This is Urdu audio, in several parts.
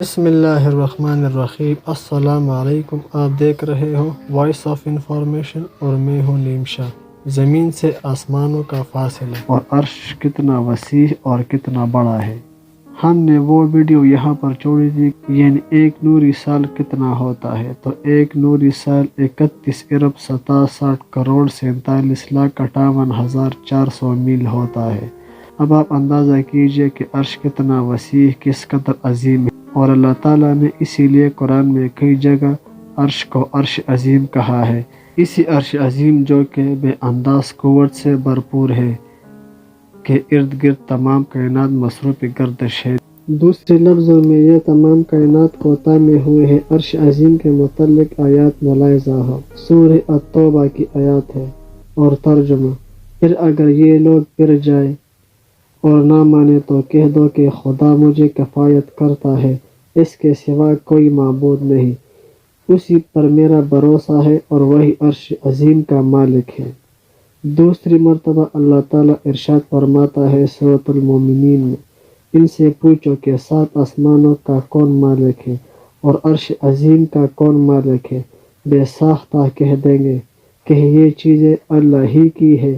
بسم اللہ الرحمن الرحیم۔ السلام علیکم، آپ دیکھ رہے ہو وائس آف انفارمیشن اور میں ہوں نیم شاہ۔ زمین سے آسمانوں کا فاصلہ اور عرش کتنا وسیع اور کتنا بڑا ہے۔ ہم نے وہ ویڈیو یہاں پر چھوڑی تھی، یعنی ایک نوری سال کتنا ہوتا ہے۔ تو ایک نوری سال 31 ارب 67 کروڑ 47,58,400 میل ہوتا ہے۔ اب آپ اندازہ کیجئے کہ عرش کتنا وسیع، کس قدر عظیم ہے، اور اللہ تعالیٰ نے اسی لیے قرآن میں کئی جگہ عرش کو عرش عظیم کہا ہے۔ اسی عرش عظیم جو کہ بے انداز قوت سے بھرپور ہے، کہ ارد گرد تمام کائنات مصروف گردش ہے۔ دوسرے لفظوں میں یہ تمام کائنات کو تامے ہوئے ہے۔ عرش عظیم کے متعلق آیات ملاحظہ ہو، سورہ التوبہ کی آیات ہے۔ اور ترجمہ: پھر اگر یہ لوگ پھر جائے اور نہ مانے تو کہہ دو کہ خدا مجھے کفایت کرتا ہے، اس کے سوا کوئی معبود نہیں، اسی پر میرا بھروسہ ہے اور وہی عرش عظیم کا مالک ہے۔ دوسری مرتبہ اللہ تعالیٰ ارشاد فرماتا ہے سورۃ المومنین میں: ان سے پوچھو کہ 7 آسمانوں کا کون مالک ہے اور عرش عظیم کا کون مالک ہے، بے ساختہ کہہ دیں گے کہ یہ چیزیں اللہ ہی کی ہے۔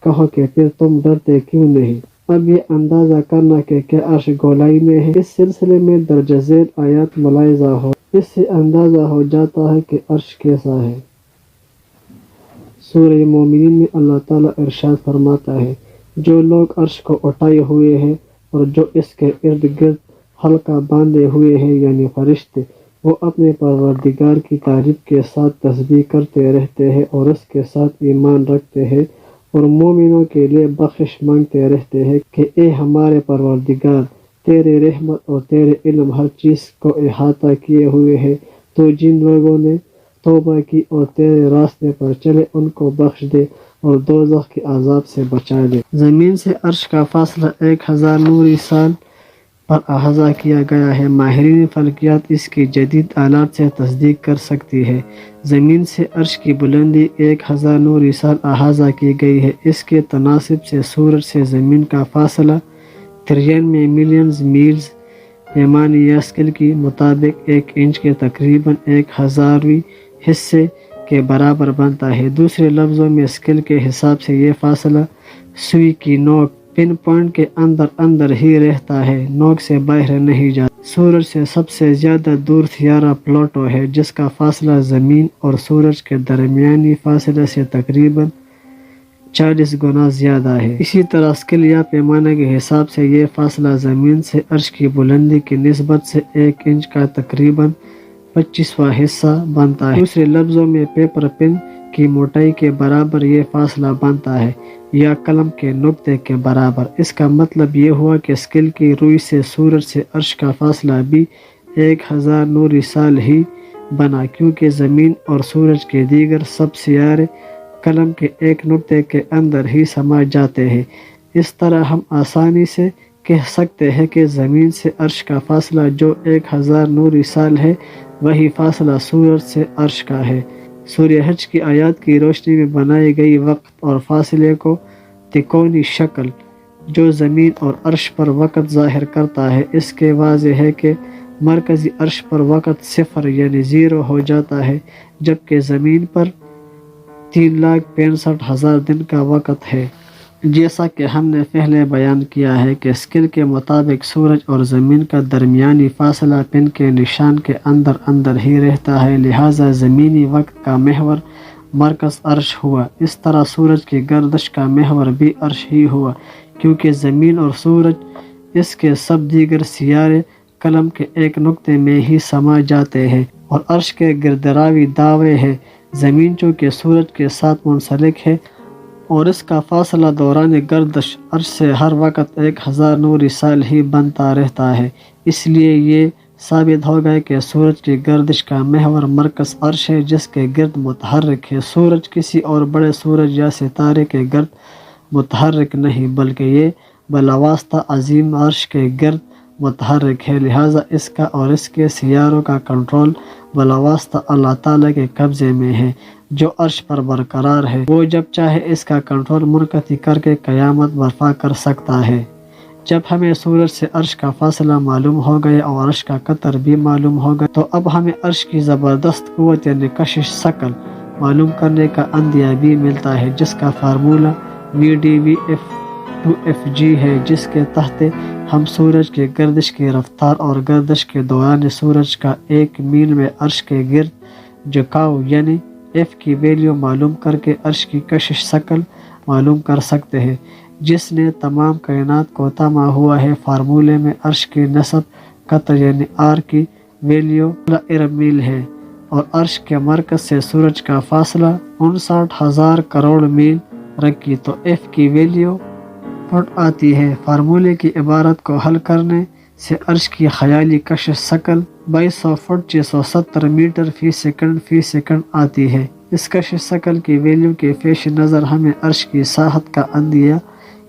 کہو کہ پھر تم ڈرتے کیوں نہیں؟ اب یہ اندازہ کرنا کہ کیا عرش گولائی میں ہے، اس سلسلے میں درج ذیل آیات ملاحظہ ہو، اس سے اندازہ ہو جاتا ہے کہ عرش کیسا ہے۔ سورہ مومنین میں اللہ تعالیٰ ارشاد فرماتا ہے: جو لوگ عرش کو اٹھائے ہوئے ہیں اور جو اس کے ارد گرد حلقہ باندھے ہوئے ہیں، یعنی فرشتے، وہ اپنے پروردگار کی تعریف کے ساتھ تسبیح کرتے رہتے ہیں اور اس کے ساتھ ایمان رکھتے ہیں اور مومنوں کے لیے بخشش مانگتے رہتے ہیں کہ اے ہمارے پروردگار، تیرے رحمت اور تیرے علم ہر چیز کو احاطہ کیے ہوئے ہے، تو جن لوگوں نے توبہ کی اور تیرے راستے پر چلے ان کو بخش دے اور دوزخ کے عذاب سے بچا لے۔ زمین سے عرش کا فاصلہ 1000 نوری سال پر احاطہ کیا گیا ہے۔ ماہرین فلکیات اس کی جدید آلات سے تصدیق کر سکتی ہے۔ زمین سے عرش کی بلندی 1000 نوری سال احاطہ کی گئی ہے۔ اس کے تناسب سے سورج سے زمین کا فاصلہ 93 ملین میلز پیمانے یا اسکیل کے مطابق 1 انچ کے تقریباً 1/1000ویں حصے کے برابر بنتا ہے۔ دوسرے لفظوں میں اسکیل کے حساب سے یہ فاصلہ سوئی کی نوک پن پوائنٹ کے اندر ہی رہتا ہے، نوک سے باہر نہیں جاتا۔ سورج سے سب سے زیادہ دور سیارہ پلوٹو ہے، جس کا فاصلہ زمین اور سورج کے درمیانی فاصلے سے تقریباً 40 گنا زیادہ ہے۔ اسی طرح اسکیل یا پیمانے کے حساب سے یہ فاصلہ زمین سے عرش کی بلندی کی نسبت سے 1 انچ کا تقریباً 25واں حصہ بنتا ہے۔ دوسرے لفظوں میں پیپر پن کی موٹائی کے برابر یہ فاصلہ بنتا ہے، یا قلم کے نقطے کے برابر۔ اس کا مطلب یہ ہوا کہ اسکیل کی روئی سے سورج سے عرش کا فاصلہ بھی 1000 نوری سال ہی بنا، کیونکہ زمین اور سورج کے دیگر سب سیارے قلم کے ایک نقطے کے اندر ہی سما جاتے ہیں۔ اس طرح ہم آسانی سے کہہ سکتے ہیں کہ زمین سے عرش کا فاصلہ جو 1000 نوری سال ہے، وہی فاصلہ سورج سے عرش کا ہے۔ سورہ حج کی آیات کی روشنی میں بنائی گئی وقت اور فاصلے کو تکونی شکل جو زمین اور عرش پر وقت ظاہر کرتا ہے، اس کے واضح ہے کہ مرکزی عرش پر وقت 0 یعنی 0 ہو جاتا ہے، جبکہ زمین پر 3,65,000 دن کا وقت ہے۔ جیسا کہ ہم نے پہلے بیان کیا ہے کہ اسکیل کے مطابق سورج اور زمین کا درمیانی فاصلہ پن کے نشان کے اندر ہی رہتا ہے، لہٰذا زمینی وقت کا محور مرکز عرش ہوا۔ اس طرح سورج کی گردش کا محور بھی عرش ہی ہوا، کیونکہ زمین اور سورج اس کے سب دیگر سیارے قلم کے ایک نقطے میں ہی سما جاتے ہیں، اور عرش کے گردراوی دعوے ہے۔ زمین چونکہ سورج کے ساتھ منسلک ہے اور اس کا فاصلہ دوران گردش عرش سے ہر وقت 1000 نوری سال ہی بنتا رہتا ہے، اس لیے یہ ثابت ہو گیا کہ سورج کی گردش کا محور مرکز عرش ہے، جس کے گرد متحرک ہے۔ سورج کسی اور بڑے سورج یا ستارے کے گرد متحرک نہیں، بلکہ یہ بلاواسطہ عظیم عرش کے گرد متحرک ہے، لہٰذا اس کا اور اس کے سیاروں کا کنٹرول بلاواسطہ اللہ تعالیٰ کے قبضے میں ہے، جو عرش پر برقرار ہے۔ وہ جب چاہے اس کا کنٹرول منقطع کر کے قیامت برپا کر سکتا ہے۔ جب ہمیں سورج سے عرش کا فاصلہ معلوم ہو گیا اور عرش کا قطر بھی معلوم ہوگا تو اب ہمیں عرش کی زبردست قوت یعنی کشش ثقل معلوم کرنے کا اندیہ بھی ملتا ہے، جس کا فارمولہ VdV/F/G ہے، جس کے تحت ہم سورج کے گردش کی رفتار اور گردش کے دوران سورج کا 1 میل میں عرش کے گرد جھکاؤ یعنی F کی ویلیو معلوم کر کے عرش کی کشش ثقل معلوم کر سکتے ہیں، جس نے تمام کائنات کو تما ہوا ہے۔ فارمولے میں عرش کی نصب قطر یعنی R کی ویلیو 16 ارب میل ہے اور عرش کے مرکز سے سورج کا فاصلہ 59,000 کروڑ میل رکھی تو F کی ویلیو فٹ آتی ہے۔ فارمولے کی عبارت کو حل کرنے سے عرش کی خیالی کشش ثقل 2200 فٹ 670 میٹر فی سیکنڈ آتی ہے۔ اس کشش ثقل کی ویلیو کے پیش نظر ہمیں عرش کی ساحت کا اندیہ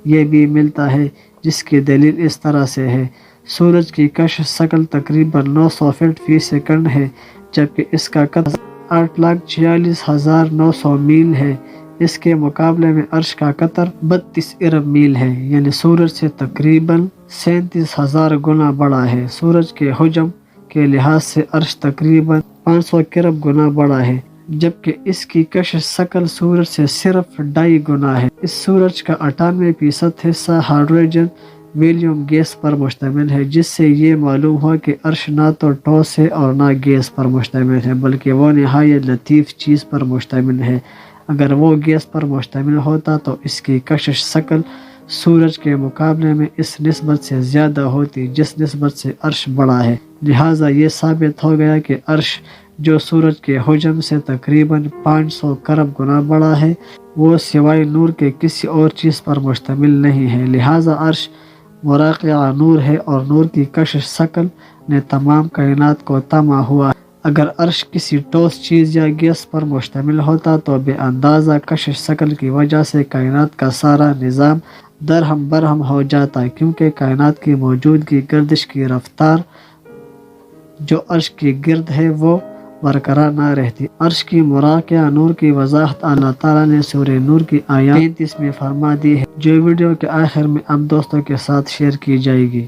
یہ بھی ملتا ہے، جس کی دلیل اس طرح سے ہے۔ سورج کی کشش ثقل تقریباً 900 فٹ فی سیکنڈ ہے، جبکہ اس کا قطر 8,46,900 میل ہے۔ اس کے مقابلے میں عرش کا قطر 32 ارب میل ہے، یعنی سورج سے تقریباً 37,000 گنا بڑا ہے۔ سورج کے حجم کے لحاظ سے عرش تقریباً 500 کرب گنا بڑا ہے، جبکہ اس کی کشش ثقل سورج سے صرف 2.5 گنا ہے۔ اس سورج کا 98% حصہ ہائیڈروجن ویلیم گیس پر مشتمل ہے، جس سے یہ معلوم ہوا کہ عرش نہ تو ٹھوس ہے اور نہ گیس پر مشتمل ہے، بلکہ وہ نہایت لطیف چیز پر مشتمل ہے۔ اگر وہ گیس پر مشتمل ہوتا تو اس کی کشش ثقل سورج کے مقابلے میں اس نسبت سے زیادہ ہوتی جس نسبت سے عرش بڑا ہے۔ لہٰذا یہ ثابت ہو گیا کہ عرش جو سورج کے حجم سے تقریباً 500 کرب گنا بڑا ہے، وہ سوائے نور کے کسی اور چیز پر مشتمل نہیں ہے۔ لہٰذا عرش مراقع نور ہے اور نور کی کشش ثقل نے تمام کائنات کو تما ہوا ہے۔ اگر عرش کسی ٹھوس چیز یا گیس پر مشتمل ہوتا تو بے اندازہ کشش ثقل کی وجہ سے کائنات کا سارا نظام درہم برہم ہو جاتا، کیونکہ کائنات کی موجودگی گردش کی رفتار جو عرش کی گرد ہے وہ برقرار نہ رہتی۔ عرش کی مراقع نور کی وضاحت اللہ تعالیٰ نے سورہ نور کی آیات 33 میں فرما دی ہے، جو ویڈیو کے آخر میں اب دوستوں کے ساتھ شیئر کی جائے گی۔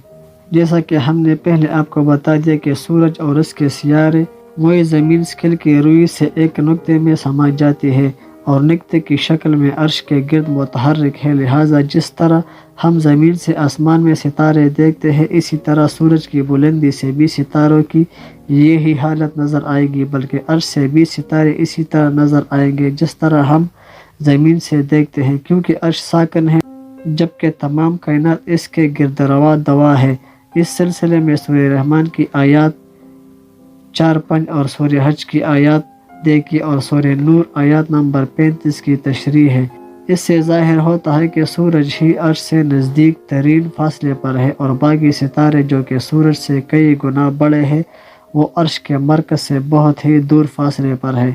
جیسا کہ ہم نے پہلے آپ کو بتا دیا کہ سورج اور اس کے سیارے موئے زمین سکیل کی روئی سے ایک نقطے میں سما جاتی ہے اور نقطے کی شکل میں عرش کے گرد متحرک ہے۔ لہٰذا جس طرح ہم زمین سے آسمان میں ستارے دیکھتے ہیں، اسی طرح سورج کی بلندی سے بھی ستاروں کی یہی حالت نظر آئے گی، بلکہ عرش سے بھی ستارے اسی طرح نظر آئیں گے جس طرح ہم زمین سے دیکھتے ہیں، کیونکہ عرش ساکن ہے جبکہ تمام کائنات اس کے گرد رواں دواں ہے۔ اس سلسلے میں سورہ رحمان کی آیات 4-5 اور سورہ حج کی آیات دیکھی اور سورہ نور آیات نمبر 35 کی تشریح ہے۔ اس سے ظاہر ہوتا ہے کہ سورج ہی عرش سے نزدیک ترین فاصلے پر ہے اور باقی ستارے جو کہ سورج سے کئی گنا بڑے ہیں وہ عرش کے مرکز سے بہت ہی دور فاصلے پر ہے۔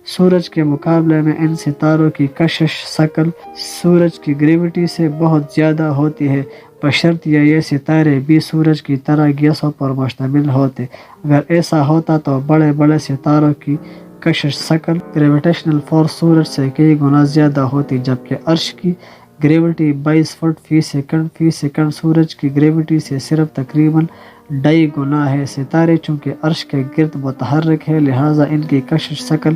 سورج کے مقابلے میں ان ستاروں کی کشش ثقل سورج کی گریوٹی سے بہت زیادہ ہوتی ہے، بشرطیہ یہ ستارے بھی سورج کی طرح گیسوں پر مشتمل ہوتے۔ اگر ایسا ہوتا تو بڑے بڑے ستاروں کی کشش ثقل گریویٹیشنل فورس سورج سے کئی گنا زیادہ ہوتی، جبکہ عرش کی گریوٹی 22 فٹ فی سیکنڈ سورج کی گریوٹی سے صرف تقریباً 2.5 گنا ہے۔ ستارے چونکہ عرش کے گرد متحرک ہے، لہٰذا ان کی کشش ثقل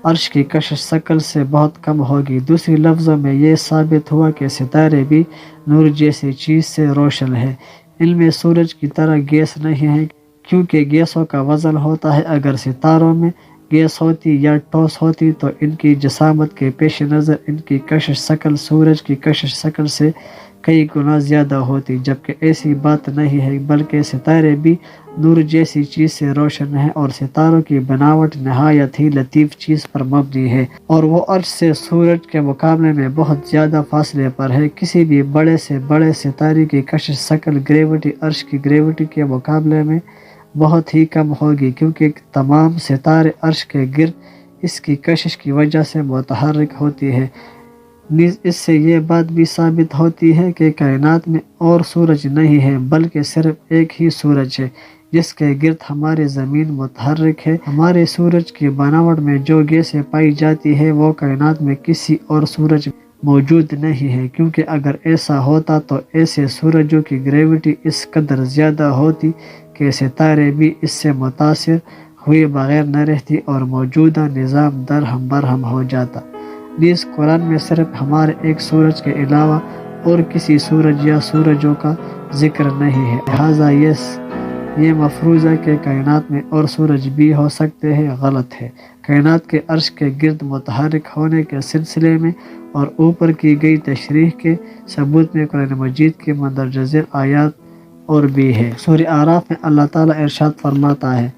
عرش کی کشش ثقل سے بہت کم ہوگی۔ دوسری لفظوں میں یہ ثابت ہوا کہ ستارے بھی نور جیسی چیز سے روشن ہے، ان میں سورج کی طرح گیس نہیں ہے، کیونکہ گیسوں کا وزن ہوتا ہے۔ اگر ستاروں میں گیس ہوتی یا ٹھوس ہوتی تو ان کی جسامت کے پیش نظر ان کی کشش ثقل سورج کی کشش ثقل سے کئی گنا زیادہ ہوتی، جبکہ ایسی بات نہیں ہے، بلکہ ستارے بھی نور جیسی چیز سے روشن ہے اور ستاروں کی بناوٹ نہایت ہی لطیف چیز پر مبنی ہے اور وہ عرش سے سورج کے مقابلے میں بہت زیادہ فاصلے پر ہے۔ کسی بھی بڑے سے بڑے ستارے کی کشش ثقل گریوٹی عرش کی گریوٹی کے مقابلے میں بہت ہی کم ہوگی، کیونکہ تمام ستارے عرش کے گرد اس کی کشش کی وجہ سے متحرک ہوتی ہے۔ نیز اس سے یہ بات بھی ثابت ہوتی ہے کہ کائنات میں اور سورج نہیں ہے، بلکہ صرف ایک ہی سورج ہے جس کے گرد ہماری زمین متحرک ہے۔ ہمارے سورج کی بناوٹ میں جو گیسیں پائی جاتی ہے وہ کائنات میں کسی اور سورج موجود نہیں ہے، کیونکہ اگر ایسا ہوتا تو ایسے سورجوں کی گریوٹی اس قدر زیادہ ہوتی کہ ستارے بھی اس سے متاثر ہوئے بغیر نہ رہتی اور موجودہ نظام درہم برہم ہو جاتا۔ نیز قرآن میں صرف ہمارے ایک سورج کے علاوہ اور کسی سورج یا سورجوں کا ذکر نہیں ہے، لہٰذا یہ مفروضہ کہ کائنات میں اور سورج بھی ہو سکتے ہیں غلط ہے۔ کائنات کے عرش کے گرد متحرک ہونے کے سلسلے میں اور اوپر کی گئی تشریح کے ثبوت میں قرآن مجید کے مندرجہ ذیل آیات اور بھی ہے۔ سورہ اعراف میں اللہ تعالیٰ ارشاد فرماتا ہے،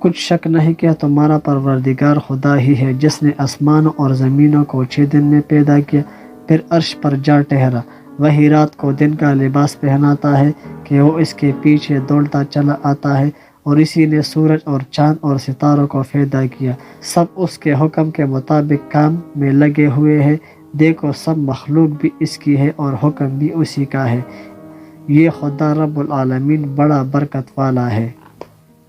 کچھ شک نہیں کہ تمہارا پروردگار خدا ہی ہے جس نے آسمانوں اور زمینوں کو 6 دن میں پیدا کیا، پھر عرش پر جا ٹھہرا۔ وہی رات کو دن کا لباس پہناتا ہے کہ وہ اس کے پیچھے دوڑتا چلا آتا ہے، اور اسی نے سورج اور چاند اور ستاروں کو پیدا کیا، سب اس کے حکم کے مطابق کام میں لگے ہوئے ہیں۔ دیکھو سب مخلوق بھی اس کی ہے اور حکم بھی اسی کا ہے، یہ خدا رب العالمین بڑا برکت والا ہے۔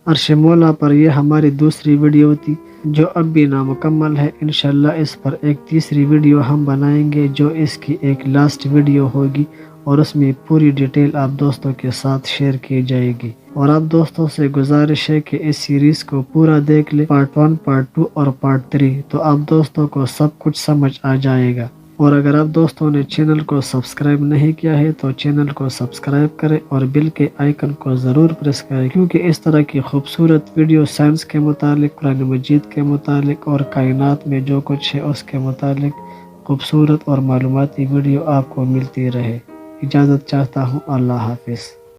عرش مولا پر یہ ہماری دوسری ویڈیو تھی جو اب بھی نامکمل ہے۔ انشاءاللہ اس پر ایک تیسری ویڈیو ہم بنائیں گے جو اس کی ایک لاسٹ ویڈیو ہوگی، اور اس میں پوری ڈیٹیل آپ دوستوں کے ساتھ شیئر کی جائے گی۔ اور آپ دوستوں سے گزارش ہے کہ اس سیریز کو پورا دیکھ لیں، پارٹ 1، پارٹ 2 اور پارٹ 3، تو آپ دوستوں کو سب کچھ سمجھ آ جائے گا۔ اور اگر آپ دوستوں نے چینل کو سبسکرائب نہیں کیا ہے تو چینل کو سبسکرائب کریں اور بیل کے آئیکن کو ضرور پریس کریں، کیونکہ اس طرح کی خوبصورت ویڈیو سائنس کے متعلق، قرآن مجید کے متعلق اور کائنات میں جو کچھ ہے اس کے متعلق خوبصورت اور معلوماتی ویڈیو آپ کو ملتی رہے۔ اجازت چاہتا ہوں، اللہ حافظ۔